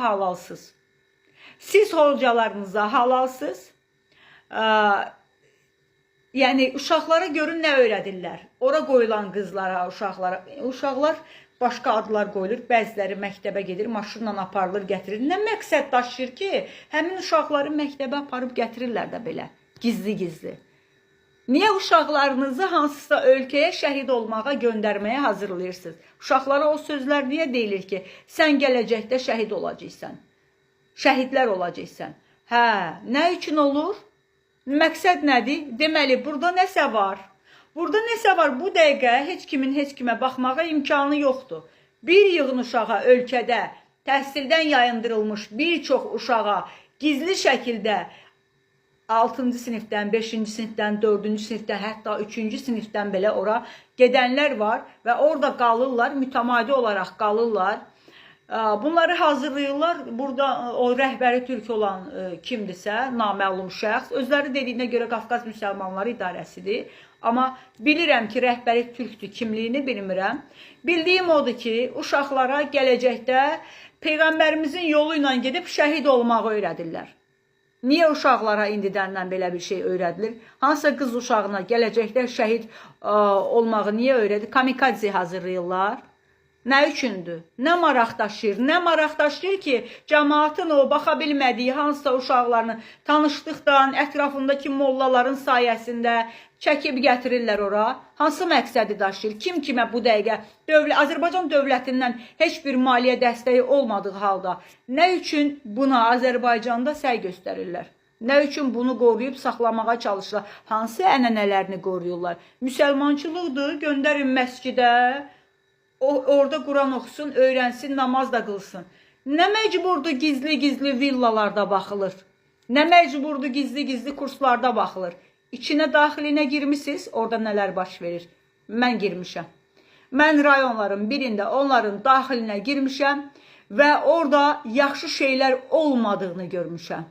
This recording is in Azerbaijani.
halalsız. Siz hocalarınıza halalsız. Yəni uşaqlara görün nə öyrədirlər. Ora qoyulan qızlara, uşaqlara. Uşaqlar başqa adlar qoyulur. Bəziləri məktəbə gedir, maşınla aparılır, gətirilir. Nə məqsəd daşıyır ki, həmin uşaqları məktəbə aparıb gətirirlər də belə, gizli-gizli. Niyə uşaqlarınızı hansısa ölkəyə şəhid olmağa göndərməyə hazırlayırsınız? Uşaqlara o sözlər niyə deyilir ki, sən gələcəkdə şəhid olacaqsan, şəhidlər olacaqsan? Hə, nə üçün olur? Məqsəd nədir? Deməli, burada nəsə var. Burada nəsə var, bu dəqiqə heç kimin heç kimə baxmağa imkanı yoxdur. Bir yığın uşağa ölkədə təhsildən yayındırılmış bir çox uşağa gizli şəkildə 6-cı sinifdən, 5-ci sinifdən, 4-cü sinifdən, hətta 3-cü sinifdən belə ora gedənlər var və orada qalırlar, mütəmadi olaraq qalırlar. Bunları hazırlayırlar. Burada o rəhbəri türk olan kimdirsə, naməlum şəxs, özləri dediyinə görə Qafqaz Müsəlmanları İdarəsidir. Amma bilirəm ki, rəhbəri türkdür, kimliyini bilmirəm. Bildiyim odur ki, uşaqlara gələcəkdə Peyğəmbərimizin yolu ilə gedib şəhid olmağı öyrədirlər. Niyə uşaqlara indidən belə bir şey öyrədilir? Hansısa qız uşağına gələcəkdə şəhid olmağı niyə öyrədir? Kamikadze hazırlayırlar. Nə üçündür? Nə maraq daşıyır? Nə maraq daşıyır ki, cəmaatın o baxa bilmədiyi hansısa uşaqlarını tanışdıqdan, ətrafındakı mollaların sayəsində çəkib gətirirlər ora? Hansı məqsədi daşıyır? Kim kimə bu dəqiqə Azərbaycan dövlətindən heç bir maliyyə dəstəyi olmadığı halda nə üçün buna Azərbaycanda səy göstərirlər? Nə üçün bunu qoruyub saxlamağa çalışırlar? Hansı ənənələrini qoruyurlar? Müsəlmançılıqdır, göndərin məscidə. Orada Quran oxusun, öyrənsin, namaz da qılsın. Nə məcburdur gizli-gizli villalarda baxılır? Nə məcburdur gizli-gizli kurslarda baxılır? İçinə daxilinə girmişsiniz, orada nələr baş verir? Mən girmişəm. Mən rayonların birində onların daxilinə girmişəm və orada yaxşı şeylər olmadığını görmüşəm.